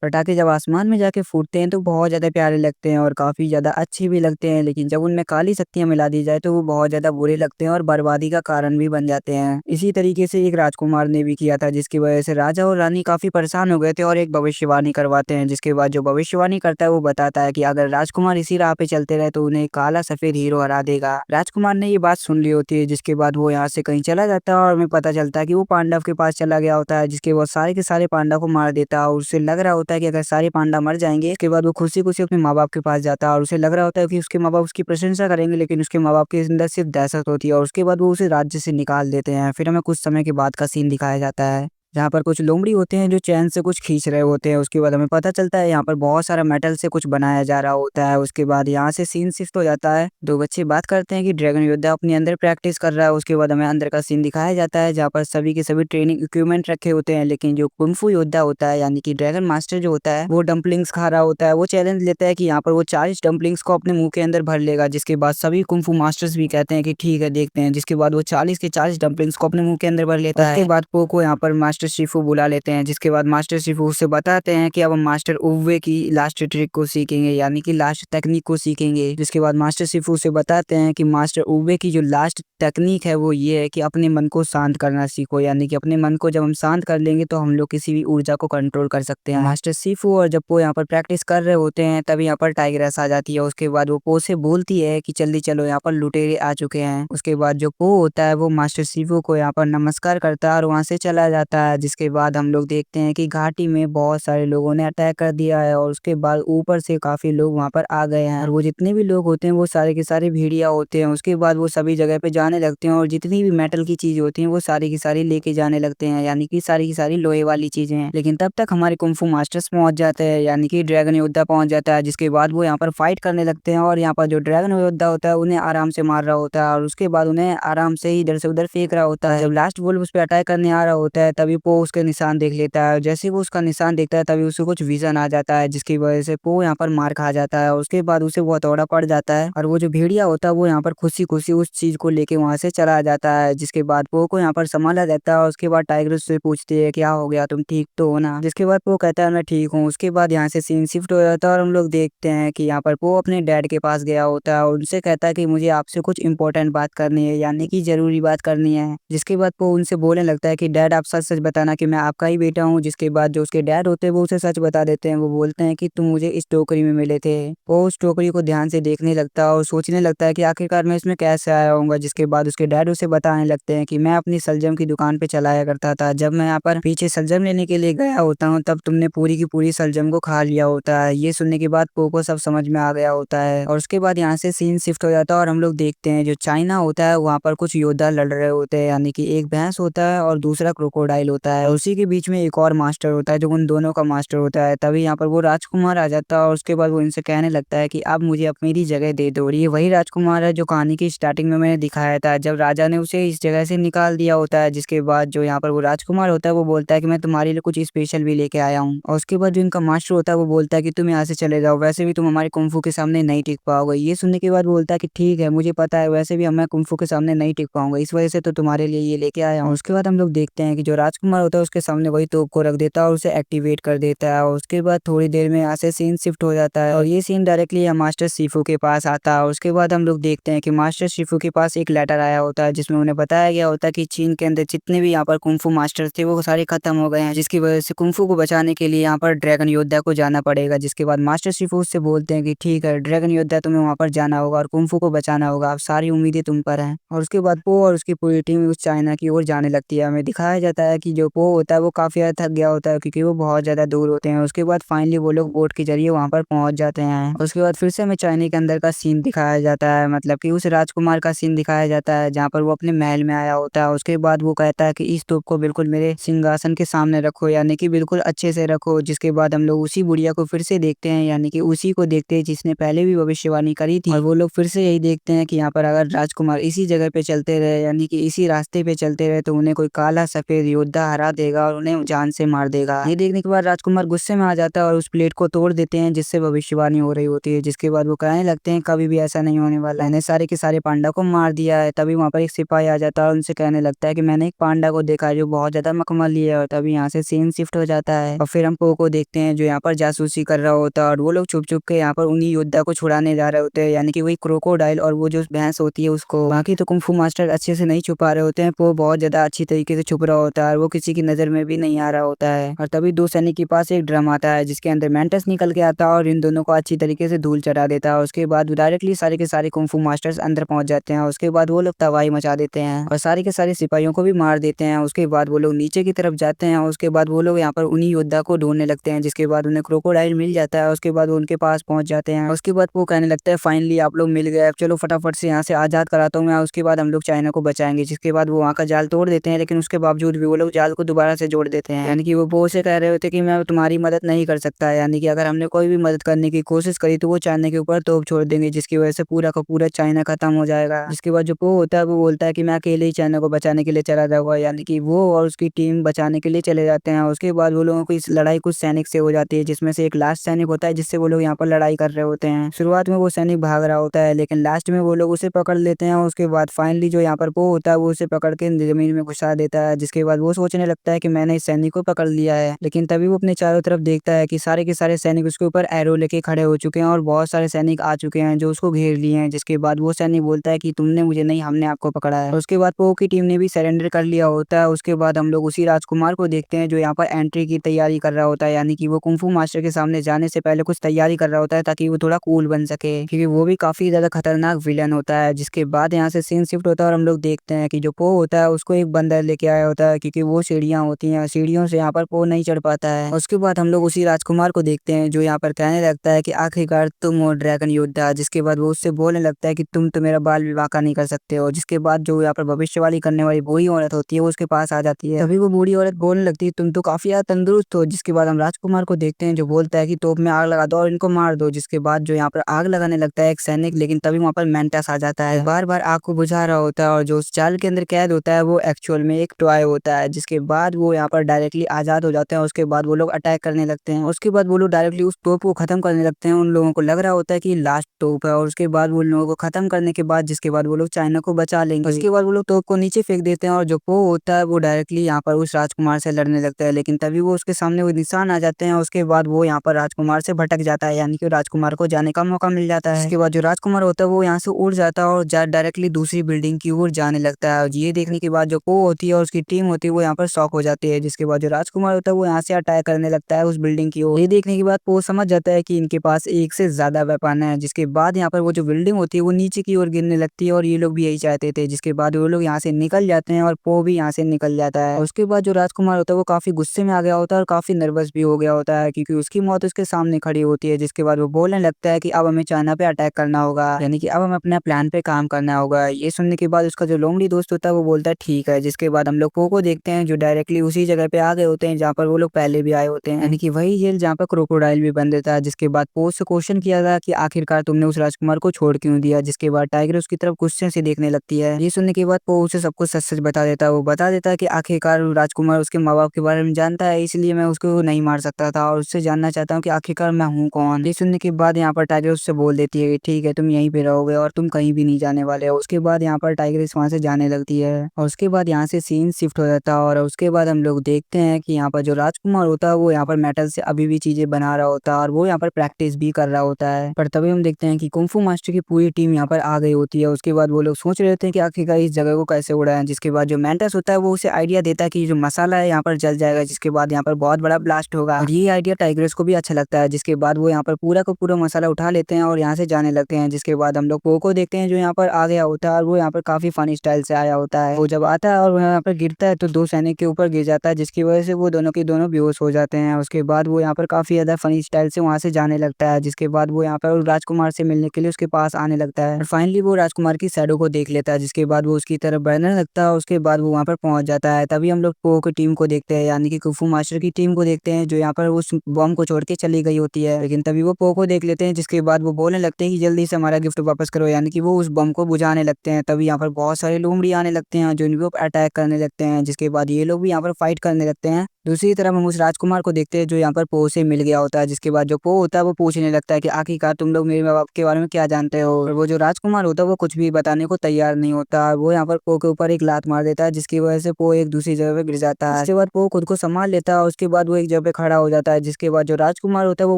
पटाखे जब आसमान में जाके फूटते हैं तो बहुत ज़्यादा प्यारे लगते हैं और काफ़ी ज़्यादा अच्छे भी लगते हैं, लेकिन जब उनमें काली शक्तियाँ मिला दी जाए तो वो बहुत ज़्यादा बुरे लगते हैं और बर्बादी का कारण भी बन जाते हैं। इसी तरीके से एक राजकुमार ने भी किया था, जिसकी वजह से राजा और रानी काफ़ी परेशान हो गए थे और एक भविष्यवाणी करवाते हैं, जिसके बाद जो भविष्यवाणी करता है वो बताता है कि अगर राजकुमार इसी राह पे चलते रहे तो उन्हें काला सफ़ेद हीरो हरा देगा। राजकुमार ने ये बात सुन ली होती है, जिसके बाद वो यहाँ से कहीं चला जाता है और हमें पता चलता है कि वो पांडव के पास चला गया होता है, जिसके बाद सारे के सारे पांडव को मार देता है और उसे लग रहा होता है कि अगर सारे पांडव मर जाएँगे, उसके बाद वो खुशी-खुशी अपने माँ-बाप के पास जाता है और उसे लग रहा होता है कि उसके माँ-बाप उसकी प्रशंसा करेंगे, लेकिन उसके माँ-बाप के अंदर सिर्फ़ दहशत होती है और उसके बाद वो उसे राज्य से निकाल देते हैं। फिर हमें कुछ समय के बाद का सीन दिखाया जाता है, जहाँ पर कुछ लोमड़ी होते हैं जो चैन से कुछ खींच रहे होते हैं। उसके बाद हमें पता चलता है यहाँ पर बहुत सारा मेटल से कुछ बनाया जा रहा होता है। उसके बाद यहाँ से सीन शिफ्ट हो जाता है। 2 बच्चे बात करते हैं कि ड्रैगन योद्धा अपने अंदर प्रैक्टिस कर रहा है। उसके बाद हमें अंदर का सीन दिखाया जाता है, जहाँ पर सभी के सभी ट्रेनिंग इक्विपमेंट रखे होते हैं, लेकिन जो कुंग-फू योद्धा होता है यानी कि ड्रैगन मास्टर जो होता है, वो डम्पलिंग्स खा रहा होता है। वो चैलेंज लेता है कि यहाँ पर वो 40 डम्पलिंग्स को अपने मुँह के अंदर भर लेगा, जिसके बाद सभी कुंग-फू मास्टर्स भी कहते हैं कि ठीक है, देखते हैं। जिसके बाद वो 40 के 40 डम्पलिंग्स को अपने मुँह के अंदर भर लेता है। उसके बाद पो को यहाँ पर मास्टर शिफू बुला लेते हैं, जिसके बाद मास्टर शिफू उससे बताते हैं कि अब हम मास्टर उवे की लास्ट ट्रिक को सीखेंगे, यानी कि लास्ट टेक्निक को सीखेंगे। जिसके बाद मास्टर शिफू उसे बताते हैं कि मास्टर उवे की जो लास्ट टेक्निक है वो ये है कि अपने मन को शांत करना सीखो, यानी कि अपने मन को जब हम शांत कर लेंगे तो हम लोग किसी भी ऊर्जा को कंट्रोल कर सकते हैं। मास्टर शिफू और जब पो यहाँ पर प्रैक्टिस कर रहे होते हैं तभी यहाँ पर टाइग्रेस आ जाती है। उसके बाद वो पो से बोलती है कि जल्दी चलो, यहाँ पर लुटेरे आ चुके हैं। उसके बाद जो पो होता है वो मास्टर शिफू को यहाँ पर नमस्कार करता है और वहाँ से चला जाता है। जिसके बाद हम लोग देखते हैं कि घाटी में बहुत सारे लोगों ने अटैक कर दिया है और उसके बाद ऊपर से काफ़ी लोग वहाँ पर आ गए हैं और वो जितने भी लोग होते हैं वो सारे के सारे भेड़िया होते हैं। उसके बाद वो सभी जगह पे जाने लगते हैं और जितनी भी मेटल की चीज़ होती हैं वो सारी की सारी लेके जाने लगते हैं, यानी कि सारी की सारी लोहे वाली चीज़ें हैं। लेकिन तब तक हमारे कुंग-फू मास्टर्स पहुँच जाते हैं, यानी कि ड्रैगन योद्धा पहुँच जाता है। जिसके बाद वो यहाँ पर फाइट करने लगते हैं और यहाँ पर जो ड्रैगन योद्धा होता है उन्हें आराम से मार रहा होता है और उसके बाद उन्हें आराम से ही इधर से उधर फेंक रहा होता है। जब लास्ट वुल्फ उस पे अटैक करने आ रहा होता है तभी पो उसके निशान देख लेता है। जैसे ही वो उसका निशान देखता है तभी उसे कुछ विज़न आ जाता है, जिसकी वजह से पो यहाँ पर मार खा जाता है और उसके बाद उसे वो हथौड़ा पड़ जाता है और वो जो भेड़िया होता है वो यहाँ पर खुशी-खुशी उस चीज़ को लेके वहाँ से चला जाता है। जिसके बाद पो को यहाँ पर संभाला जाता है और उसके बाद टाइगर उससे पूछती है, क्या हो गया, तुम ठीक तो हो ना? जिसके बाद पो कहता है मैं ठीक हूँ। उसके बाद यहाँ से सीन शिफ्ट हो जाता है और हम लोग देखते हैं कि यहाँ पर पो अपने डैड के पास गया होता है और उनसे कहता है कि मुझे आपसे कुछ इम्पोर्टेंट बात करनी है, यानी कि ज़रूरी बात करनी है। जिसके बाद पो उनसे बोलने लगता है कि डैड आप सच-सच बताना कि मैं आपका ही बेटा हूँ। जिसके बाद जो उसके डैड होते हैं वो उसे सच बता देते हैं। वो बोलते हैं कि तुम मुझे इस टोकरी में मिले थे। वो उस टोकरी को ध्यान से देखने लगता है और सोचने लगता है कि आखिरकार मैं इसमें कैसे आया होऊँगा। जिसके बाद उसके डैड उसे बताने लगते हैं कि मैं अपनी सलजम की दुकान पे चला आया करता था। जब मैं यहाँ पर पीछे सलजम लेने के लिए गया होता हूँ तब तुमने पूरी की पूरी सलजम को खा लिया होता है। ये सुनने के बाद पो को सब समझ में आ गया होता है और उसके बाद यहाँ से सीन शिफ्ट हो जाता है और हम लोग देखते हैं जो चाइना होता है वहाँ पर कुछ योद्धा लड़ रहे होते हैं, यानी कि एक भैंस होता है और दूसरा क्रोकोडाइल होता है। उसी के बीच में एक और मास्टर होता है जो उन दोनों का मास्टर होता है। तभी यहाँ पर वो राजकुमार आ जाता है और उसके बाद वो इनसे कहने लगता है कि अब मुझे अब मेरी जगह दे दो। और ये वही राजकुमार है जो कहानी की स्टार्टिंग में मैंने दिखाया था, जब राजा ने उसे इस जगह से निकाल दिया होता है। जिसके बाद जो यहाँ पर वो राजकुमार होता है वो बोलता है कि मैं तुम्हारे लिए कुछ स्पेशल भी लेके आया हूँ। और उसके बाद जो इनका मास्टर होता है वो बोलता है कि तुम यहाँ से चले जाओ, वैसे भी तुम हमारे कुंग-फू के सामने नहीं टिक पाओगे। ये सुनने के बाद बोलता है कि ठीक है, मुझे पता है, वैसे भी अब मैं कुंग-फू के सामने नहीं टिक पाऊंगा, इस वजह से तो तुम्हारे लिए ये लेके आया हूँ। उसके बाद हम लोग देखते हैं कि जो राजकुमार होता है उसके सामने वही तोप को रख देता है और उसे एक्टिवेट कर देता है और उसके बाद थोड़ी देर में यहाँ से सीन शिफ्ट हो जाता है और ये सीन डायरेक्टली मास्टर शिफू के पास आता है। उसके बाद हम लोग देखते हैं कि मास्टर शिफू के पास एक लेटर आया होता है जिसमें उन्हें बताया गया होता है कि चीन के अंदर जितने भी यहाँ पर कुंग-फू मास्टर्स थे वो सारे खत्म हो गए हैं, जिसकी वजह से कुंग-फू को बचाने के लिए यहाँ पर ड्रैगन योद्धा को जाना पड़ेगा। जिसके बाद मास्टर शिफू उससे बोलते हैं कि ठीक है, ड्रैगन योद्धा तुम्हें वहाँ पर जाना होगा और कुंग-फू को बचाना होगा, अब सारी उम्मीदें तुम पर हैं। और उसके बाद पो और उसकी पूरी टीम उस चाइना की ओर जाने लगती है। हमें दिखाया जाता है कि जो पो होता है वो काफ़ी ज़्यादा थक गया होता है क्योंकि वो बहुत ज़्यादा दूर होते हैं। उसके बाद फाइनली वो लोग बोट के ज़रिए वहाँ पर पहुँच जाते हैं। उसके बाद फिर से हमें चाइना के अंदर का सीन दिखाया जाता है, मतलब कि उस राजकुमार का सीन दिखाया जाता है जहाँ पर वो अपने महल में आया होता है। उसके बाद वो कहता है कि इस तोप को बिल्कुल मेरे सिंहासन के सामने रखो, यानी कि बिल्कुल अच्छे से रखो। जिसके बाद हम लोग उसी बुढ़िया को फिर से देखते हैं, यानी कि उसी को देखते हैं जिसने पहले भी भविष्यवाणी करी थी। और वो लोग फिर से यही देखते हैं कि यहाँ पर अगर राजकुमार इसी जगह पे चलते रहे, यानी कि इसी रास्ते पे चलते रहे, तो उन्हें कोई काला सफेद योद्धा हरा देगा और उन्हें जान से मार देगा। ये देखने के बाद राजकुमार गुस्से में आ जाता है और उस प्लेट को तोड़ देते हैं जिससे भविष्यवाणी हो रही होती है। जिसके बाद वो कहने लगते हैं कभी भी ऐसा नहीं होने वाला, मैंने सारे के सारे पांडव को मार दिया है। तभी वहाँ पर एक सिपाही आ जाता है और उनसे कहने लगता है कि मैंने एक पांडा को देखा है जो बहुत ज़्यादा मखमली है, और तभी यहाँ से सीन शिफ्ट हो जाता है और फिर हम पो को देखते हैं जो यहाँ पर जासूसी कर रहा होता है, और वो लोग छुप-छुप के यहाँ पर उन्हीं योद्धा को छुड़ाने जा रहे होते हैं, यानी कि वही क्रोकोडाइल और वो जो भैंस होती है उसको। बाकी तो कुंग फू मास्टर अच्छे से नहीं छुपा रहे होते हैं, पो बहुत ज़्यादा अच्छी तरीके से छुप रहा होता है और वो किसी की नज़र में भी नहीं आ रहा होता है। और तभी 2 सैनिक के पास एक ड्रम आता है जिसके अंदर मेंटस निकल के आता है और इन दोनों को अच्छी तरीके से धूल चटा देता है। उसके बाद डायरेक्टली सारे के सारे कुंग फू मास्टर्स अंदर पहुंच जाते हैं। उसके बाद वो लोग तबाही मचा देते हैं और सारे के सारे सिपाहियों को भी मार देते हैं। उसके बाद वो लोग नीचे की तरफ जाते हैं और उसके बाद वो लोग यहाँ पर उन्हीं योद्धा को ढूंढने लगते हैं, जिसके बाद उन्हें क्रोकोडाइल मिल जाता है। उसके बाद वो उनके पास पहुंच जाते हैं। उसके बाद वो कहने लगता है फाइनली आप लोग मिल गए, अब चलो फटाफट से यहाँ से आजाद कराता हूँ मैं, उसके बाद हम लोग चाइना को बचाएंगे। जिसके बाद वो वहाँ का जाल तोड़ देते हैं, लेकिन उसके बावजूद भी वो लोग जाल को दोबारा से जोड़ देते हैं। यानी कि वो पो से कह रहे होते कि मैं तुम्हारी मदद नहीं कर सकता, यानी कि अगर हमने कोई भी मदद करने की कोशिश करी तो वो चाइना के ऊपर तोप छोड़ देंगे, जिसकी वजह से पूरा का पूरा चाइना खत्म हो जाएगा। जिसके बाद जो पो होता है वो बोलता है कि मैं अकेले ही चाइना को बचाने के लिए चला जाऊंगा, यानी कि वो और उसकी टीम बचाने के लिए चले जाते हैं। उसके बाद वो लोगों की इस लड़ाई कुछ सैनिक से हो जाती है, जिसमें से एक लास्ट सैनिक होता है जिससे वो लोग यहाँ पर लड़ाई कर रहे होते हैं। शुरुआत में वो सैनिक भाग रहा होता है, लेकिन लास्ट में वो लोग उसे पकड़ लेते हैं। उसके बाद फाइनली जो यहाँ पर पो होता है वो उसे पकड़ के जमीन में घुसा देता है। जिसके बाद वो सोचने लगता है कि मैंने इस सैनिक को पकड़ लिया है, लेकिन तभी वो अपने चारों तरफ देखता है कि सारे के सारे सैनिक उसके ऊपर एरो लेके खड़े हो चुके हैं और बहुत सारे सैनिक आ चुके हैं जो उसको घेर लिए हैं। जिसके बाद वो सैनिक बोलता है कि तुमने मुझे नहीं, हमने आपको पकड़ा है। उसके बाद पो की टीम ने भी सरेंडर कर लिया होता है। उसके बाद हम लोग उसी राजकुमार को देखते हैं जो यहाँ पर एंट्री की तैयारी कर रहा होता है, यानी कि वो कुंग फू मास्टर के सामने जाने से पहले कुछ तैयारी कर रहा होता है ताकि वो थोड़ा कूल बन सके, क्योंकि वो भी काफी ज्यादा खतरनाक विलन होता है। जिसके बाद यहाँ से सीन शिफ्ट होता है और हम लोग देखते हैं कि जो पो होता है उसको एक बंदर लेके आया होता है, क्योंकि वो सीढ़ियाँ होती हैं, सीढ़ियों से यहाँ पर पो नहीं चढ़ पाता है। उसके बाद हम लोग उसी राजकुमार को देखते हैं जो यहाँ पर कहने लगता है कि आखिरकार तुम हो ड्रैगन योद्धा। जिसके बाद वो उससे बोलने लगता है कि तुम तो मेरा बाल विवाह का नहीं कर सकते हो। जिसके बाद जो यहाँ पर भविष्यवाणी करने वाली बूढ़ी औरत होती है वो उसके पास आ जाती है। तभी वो बूढ़ी औरत बोलने लगती है तुम तो काफी ज्यादा तंदुरुस्त हो। जिसके बाद हम राजकुमार को देखते हैं जो बोलता है कि तोप में आग लगा दो और इनको मार दो। जिसके बाद जो यहाँ पर आग लगाने लगता है एक सैनिक, लेकिन तभी वहाँ पर मेंटस आ जाता है, बार बार आग को बुझा रहा होता है, और जो उस जाल के अंदर कैद होता है वो एक्चुअल में एक टॉय होता है। जिसके बाद वो यहाँ पर डायरेक्टली आजाद हो जाते हैं। उसके बाद वो लोग अटैक करने लगते हैं। उसके बाद वो लोग डायरेक्टली उस तोप को खत्म करने लगते हैं। उन लोगों को लग रहा होता है कि लास्ट तोप है, और उसके बाद वो लोगों को खत्म करने के बाद जिसके बाद वो लोग चाइना को बचा लेंगे। उसके बाद वो लोग तोप को नीचे फेंक देते हैं और जो पो होता है वो डायरेक्टली यहाँ पर उस राजकुमार से लड़ने लगता है, लेकिन तभी वो उसके सामने वो निशान आ जाते हैं। उसके बाद वो यहाँ पर राजकुमार से भटक जाता है, यानी कि राजकुमार को जाने का मौका मिल जाता है। इसके बाद जो राजकुमार होता है वो यहाँ से उड़ जाता है और डायरेक्टली दूसरी बिल्डिंग की ओर जाने लगता है। और ये देखने के बाद जो पो होती है और उसकी टीम होती है वो यहाँ पर शॉक हो जाती है। जिसके बाद जो राजकुमार होता है वो यहाँ से अटैक करने लगता है उस बिल्डिंग की ओर। ये देखने के बाद पो समझ जाता है कि इनके पास एक से ज्यादा वेपन है। जिसके बाद यहाँ पर वो जो बिल्डिंग होती है वो नीचे की ओर गिरने लगती है और ये लोग भी यही चाहते थे। जिसके बाद वो लोग यहाँ से निकल जाते हैं और पो भी यहाँ से निकल जाता है। उसके बाद जो राजकुमार होता है वो काफी गुस्से में आ गया होता है और काफी नर्वस भी हो गया होता है, क्योंकि उसकी मौत उसके सामने खड़ी होती है। जिसके बाद वो बोलने लगता है कि अब हमें चाइना पे अटैक करना होगा, यानी कि अब हमें अपने प्लान पे काम करना होगा। ये सुनने के बाद उसका जो लोमड़ी दोस्त होता है वो बोलता है ठीक है। जिसके बाद हम लोग पो को देखते हैं जो डायरेक्टली उसी जगह पे आ गए होते हैं जहाँ पर वो लोग पहले भी आए होते हैं, यानी कि वही जेल जहाँ पर क्रोकोडाइल भी बंद था। जिसके बाद पो से क्वेश्चन किया था कि आखिरकार तुमने उस राजकुमार को छोड़ क्यों दिया। जिसके बाद टाइगर उसकी तरफ गुस्से से देखने लगती है। ये सुनने के बाद पो उसे सब कुछ सच सच बता देता है। वो बता देता है कि आखिरकार राजकुमार उसके माँ बाप के बारे में जानता है, इसलिए मैं उसको नहीं मार सकता था और उससे जानना चाहता हूँ कि आखिरकार मैं हूँ कौन। ये सुनने के बाद यहाँ पर टाइगर उससे बोल देती है कि ठीक है तुम यहीं पे रहोगे और तुम कहीं भी नहीं जाने वाले हो। उसके बाद यहाँ पर टाइगर इस वहाँ से जाने लगती है और उसके बाद यहाँ से सीन शिफ्ट हो जाता है। और उसके बाद हम लोग देखते हैं कि यहाँ पर जो राजकुमार होता है वो यहाँ पर मेटल से अभी भी चीजें बना रहा होता है और वो यहाँ पर प्रैक्टिस भी कर रहा होता है। पर तभी हम देखते हैं कि कुंग फू मास्टर की पूरी टीम यहाँ पर आ गई होती है। उसके बाद वो लोग सोच रहे होते हैं कि आखिरकार इस जगह को कैसे उड़ाएं। जिसके बाद जो मेंटस होता है वो उसे आइडिया देता है कि जो मसाला है यहाँ पर जल जाएगा, जिसके बाद यहाँ पर बहुत बड़ा ब्लास्ट होगा। और ये आइडिया टाइग्रेस को भी अच्छा लगता है। जिसके बाद वो यहाँ पर पूरा का पूरा मसाला उठा लेते हैं और यहाँ से जाने लगते हैं। जिसके बाद हम लोग पो को देखते हैं जो यहाँ पर आ गया होता है और वो यहाँ पर काफी फनी स्टाइल से आया होता है। वो जब आता है और वो यहाँ पर गिरता है तो 2 सैनिक के ऊपर गिर जाता है, जिसकी वजह से वो दोनों के दोनों बेहोश हो जाते हैं। उसके बाद वो यहाँ पर काफी ज्यादा फनी स्टाइल से वहाँ से जाने लगता है। जिसके बाद वो यहाँ पर राजकुमार से मिलने के लिए उसके पास आने लगता है और फाइनली वो राजकुमार की शैडो को देख लेता है। जिसके बाद वो उसकी तरफ बढ़ने लगता है। उसके बाद वो वहाँ पर पहुंच जाता है। तभी हम लोग पो की टीम को देखते हैं, यानी कि कुंग फू मास्टर की टीम को देखते हैं जो यहाँ पर उस बॉम्ब को छोड़ के चली गई होती है। लेकिन तभी वो पो को देख लेते हैं। जिसके बाद वो बोलने लगते हैं कि जल्दी से हमारा गिफ्ट वापस करो, यानी कि वो उस बम को बुझाने लगते हैं। तभी यहाँ पर बहुत सारे लोमड़ी आने लगते हैं जो इनको अटैक करने लगते हैं। जिसके बाद ये लोग भी यहाँ पर फाइट करने लगते हैं। दूसरी तरफ हम उस राजकुमार को देखते हैं जो यहाँ पर पो से मिल गया होता है, जिसके बाद जो पो होता है वो पूछने लगता है कि आखिरकार तुम लोग मेरे माँ-बाप के बारे में क्या जानते हो? और वो जो राजकुमार होता है वो कुछ भी बताने को तैयार नहीं होता। वो यहाँ पर पो के ऊपर एक लात मार देता है, जिसकी वजह से पो एक दूसरी जगह पे गिर जाता है। उसके बाद पो खुद को संभाल लेता है और उसके बाद वो एक जगह पे खड़ा हो जाता है, जिसके बाद जो राजकुमार होता है वो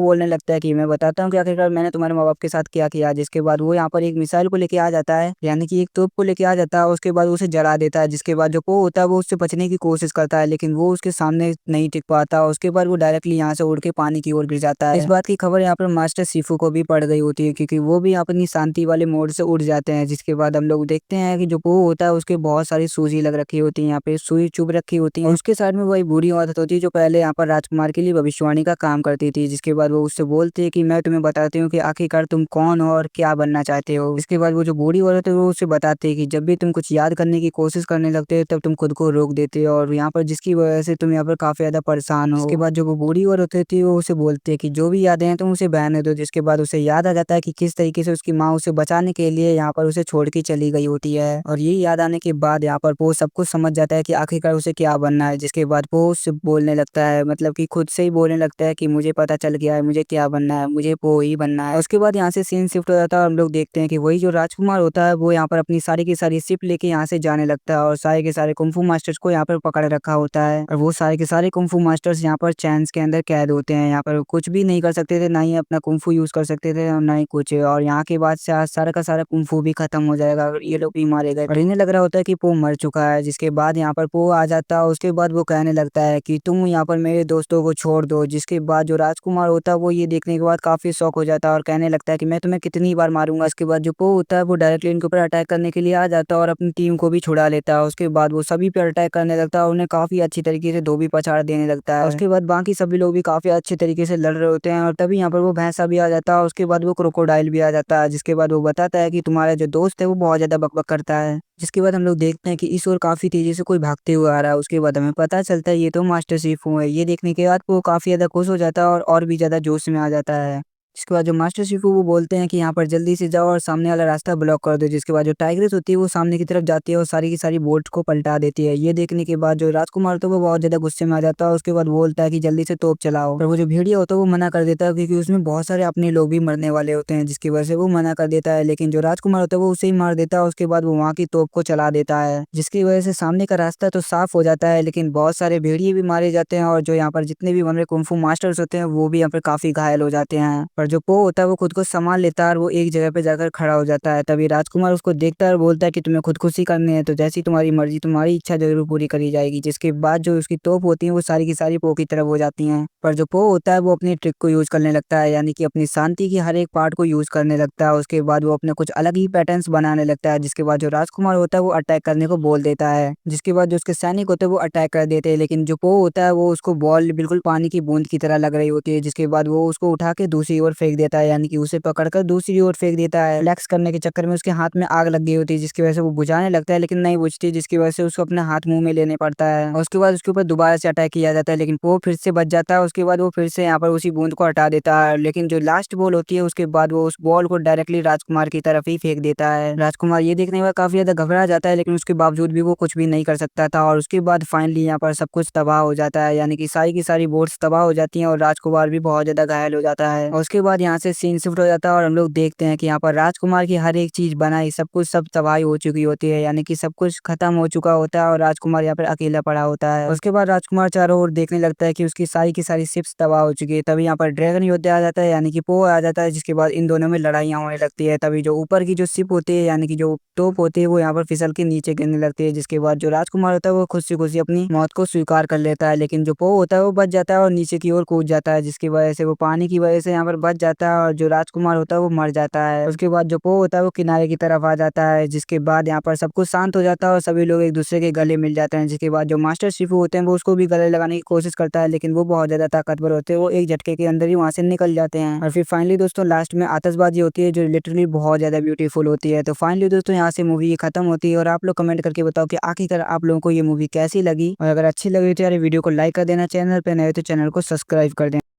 बोलने लगता है कि मैं बताता हूँ कि आखिरकार मैंने तुम्हारे माँ-बाप के साथ क्या किया। जिसके बाद वो यहाँ पर एक मिसाइल को लेके आ जाता है, यानी कि एक तोप को लेके आ जाता है, उसके बाद उसे जला देता है। जिसके बाद जो पो होता है वो उससे बचने की कोशिश करता है, लेकिन वो उसके सामने नहीं टिक पाता। उसके बाद वो डायरेक्टली यहाँ से उड़ के पानी की ओर गिर जाता है। इस बात की खबर यहाँ पर मास्टर शिफू को भी पड़ गई होती है, क्योंकि वो भी अपनी शांति वाले मोड से उड़ जाते हैं। जिसके बाद हम लोग देखते हैं कि जो पो होता है उसके बहुत सारी सूजी लग रखी होती है, यहाँ पे सुई चुभ रखी होती है। और उसके साइड में वही बूढ़ी औरत होती है जो पहले यहाँ पर राजकुमार के लिए भविष्यवाणी का काम करती थी। जिसके बाद वो उससे बोलती है कि मैं तुम्हें बताती हूँ कि आखिरकार तुम कौन हो और क्या बनना चाहते हो। इसके बाद वो जो बूढ़ी औरत है वो उससे बताती है कि जब भी तुम कुछ याद करने की कोशिश करने लगते हो तब तुम खुद को रोक देते हो, और यहाँ पर जिसकी वजह से तुम यहाँ पर काफी ज्यादा परेशान हो। इसके बाद जो वो बूढ़ी औरत होती है वो उसे बोलती है कि जो भी यादें हैं तुम उसे बहने दो। जिसके बाद उसे याद आ जाता है कि किस तरीके से उसकी माँ उसे बचाने के लिए यहाँ पर उसे छोड़ के चली गई होती है। और ये याद आने के बाद यहाँ पर वो सब कुछ समझ जाता है कि आखिरकार उसे क्या बनना है। जिसके बाद वो उससे बोलने लगता है, मतलब कि खुद से ही बोलने लगता है कि मुझे पता चल गया है मुझे क्या बनना है, मुझे वो ही बनना है। उसके बाद यहाँ से सीन शिफ्ट हो जाता है और हम लोग देखते हैं कि वही जो राजकुमार होता है वो यहाँ पर अपनी सारी की सारी शिप लेके यहाँ से जाने लगता है, और सारे के सारे कुंफू मास्टर्स को यहाँ पर पकड़ रखा होता है। और वो सारे के सारे कुंफू मास्टर्स यहाँ पर चैन्स के अंदर कैद होते हैं। यहाँ पर कुछ भी नहीं कर सकते थे, ना ही अपना कुंफू यूज कर सकते थे और ना ही कुछ। और यहाँ के बाद से आज सारा का सारा कुंफू भी खत्म हो जाएगा और ये लोग भी मारे गए, और इन्हें लग रहा होता है कि पो मर चुका है। जिसके बाद यहाँ पर पो आ जाता है, उसके बाद वो कहने लगता है कि तुम यहाँ पर मेरे दोस्तों को छोड़ दो। जिसके बाद जो राजकुमार होता है वो ये देखने के बाद काफी शौक हो जाता है और कहने लगता है कि मैं तुम्हें कितनी बार मारूंगा। इसके बाद जो पो होता है वो डायरेक्टली इनके ऊपर अटैक करने के लिए आ जाता है और अपनी टीम को भी छुड़ा लेता है। उसके बाद वो सभी पे अटैक करने लगता है और उन्हें काफी अच्छी तरीके से धोबी पछाड़ देने लगता है। उसके बाद बाकी सभी लोग भी काफी अच्छे तरीके से लड़ रहे होते हैं, और तभी यहाँ पर वो भैंसा भी आ जाता है। उसके बाद वो क्रोकोडाइल भी आ जाता है, जिसके बाद वो बताता है कि तुम्हारा जो दोस्त है वो बहुत ज्यादा बकबक करता है। जिसके बाद हम लोग देखते हैं कि इस ओर काफी तेजी से कोई भागते हुए आ रहा है। उसके बाद हमें पता चलता है ये तो मास्टर शिफू है। ये देखने के बाद वो काफी ज्यादा खुश हो जाता है और भी ज्यादा जोश में आ जाता है। इसके बाद जो मास्टर शिफू वो बोलते हैं कि यहाँ पर जल्दी से जाओ और सामने वाला रास्ता ब्लॉक कर दो। जिसके बाद जो टाइग्रेस होती है वो सामने की तरफ जाती है और सारी की सारी बोट को पलटा देती है। ये देखने के बाद जो राजकुमार होता है वो बहुत ज्यादा गुस्से में आ जाता है। उसके बाद बोलता है कि जल्दी से तोप चलाओ, पर वो जो भेड़िया होता है वो मना कर देता है, क्योंकि उसमें बहुत सारे अपने लोग भी मरने वाले होते हैं। जिसकी वजह से वो मना कर देता है, लेकिन जो राजकुमार होता है वो उसे ही मार देता है। उसके बाद वो वहाँ की तोप को चला देता है, जिसकी वजह से सामने का रास्ता तो साफ हो जाता है, लेकिन बहुत सारे भेड़िए भी मारे जाते हैं। और जो यहाँ पर जितने भी वनरे कुंफू मास्टर्स होते हैं वो भी यहाँ पर काफी घायल हो जाते हैं। पर जो पो होता है वो खुद को संभाल लेता है और वो एक जगह पे जाकर खड़ा हो जाता है। तभी राजकुमार उसको देखता है और बोलता है कि तुम्हें खुदकुशी करनी है तो जैसी तुम्हारी मर्जी, तुम्हारी इच्छा जरूर पूरी करी जाएगी। जिसके बाद जो उसकी तोप होती है वो सारी की सारी पो की तरफ हो जाती हैं। पर जो पो होता है वो अपनी ट्रिक को यूज करने लगता है, यानी कि अपनी शांति की हर एक पार्ट को यूज करने लगता है। उसके बाद वो अपने कुछ अलग ही पैटर्न्स बनाने लगता है। जिसके बाद जो राजकुमार होता है वो अटैक करने को बोल देता है। जिसके बाद जो उसके सैनिक होते हैं वो अटैक कर देते हैं, लेकिन जो पो होता है वो उसको बॉल बिल्कुल पानी की बूंद की तरह लग रही होती है। जिसके बाद वो उसको उठा के दूसरी ओर फेंक देता है, यानी कि उसे पकड़कर दूसरी ओर फेंक देता है। रिलैक्स करने के चक्कर में उसके हाथ में आग लग गई होती है, जिसकी वजह से वो बुझाने लगता है लेकिन नहीं बुझती। जिसकी वजह से उसको अपना हाथ मुंह में लेने पड़ता है और उसके बाद उसके ऊपर दोबारा से अटैक किया जाता है, लेकिन वो फिर से बच जाता है। उसके बाद वो फिर से यहाँ पर उसी बूंद को हटा देता है, लेकिन जो लास्ट बॉल होती है उसके बाद वो उस बॉल को डायरेक्टली राजकुमार की तरफ ही फेंक देता है। राजकुमार ये देखने के बाद काफी ज्यादा घबरा जाता है, लेकिन उसके बावजूद भी वो कुछ भी नहीं कर सकता था। और उसके बाद फाइनली यहाँ पर सब कुछ तबाह हो जाता है, यानी कि सारी की सारी बोट्स तबाह हो जाती हैं और राजकुमार भी बहुत ज्यादा घायल हो जाता है। और उसके बाद यहाँ से सीन शिफ्ट हो जाता है और हम लोग देखते हैं कि यहाँ पर राजकुमार की हर एक चीज बनाई सब कुछ सब तबाही हो चुकी होती है, यानी कि सब कुछ खत्म हो चुका होता है और राजकुमार यहाँ पर अकेला पड़ा होता है। उसके बाद राजकुमार चारों ओर देखने लगता है कि उसकी सारी की सारी शिप्स तबाह हो चुकी है। तभी यहाँ पर ड्रैगन योद्धा आ जाता है, यानी कि पो आ जाता है, जिसके बाद इन दोनों में लड़ाइयाँ होने लगती है। तभी जो ऊपर की जो शिप होती है, यानी कि जो तोप होती है, वो यहाँ पर फिसल के नीचे गिरने लगती है। जिसके बाद जो राजकुमार होता है वो खुद से खुशी अपनी मौत को स्वीकार कर लेता है, लेकिन जो पो होता है वो बच जाता है और नीचे की ओर कूद जाता है, जिसकी वजह से वो पानी की वजह से यहाँ पर बच जाता है और जो राजकुमार होता है वो मर जाता है। उसके बाद जो पो होता है वो किनारे की तरफ आ जाता है, जिसके बाद यहाँ पर सब कुछ शांत हो जाता है और सभी लोग एक दूसरे के गले मिल जाते हैं। जिसके बाद जो मास्टर शिफू होते हैं वो उसको भी गले लगाने की कोशिश करता है, लेकिन वो बहुत ज्यादा ताकतवर होते हैं, वो एक झटके के अंदर ही वहां से निकल जाते हैं। और फिर फाइनली दोस्तों लास्ट में आतिशबाजी होती है जो लिटरली बहुत ज्यादा ब्यूटीफुल होती है। तो फाइनली दोस्तों यहाँ से मूवी खत्म होती है और आप लोग कमेंट करके बताओ कि आखिरकार आप लोगों को ये मूवी कैसी लगी, और अगर अच्छी लगी तो यार वीडियो को लाइक कर देना, चैनल पे नए तो चैनल को सब्सक्राइब कर देना।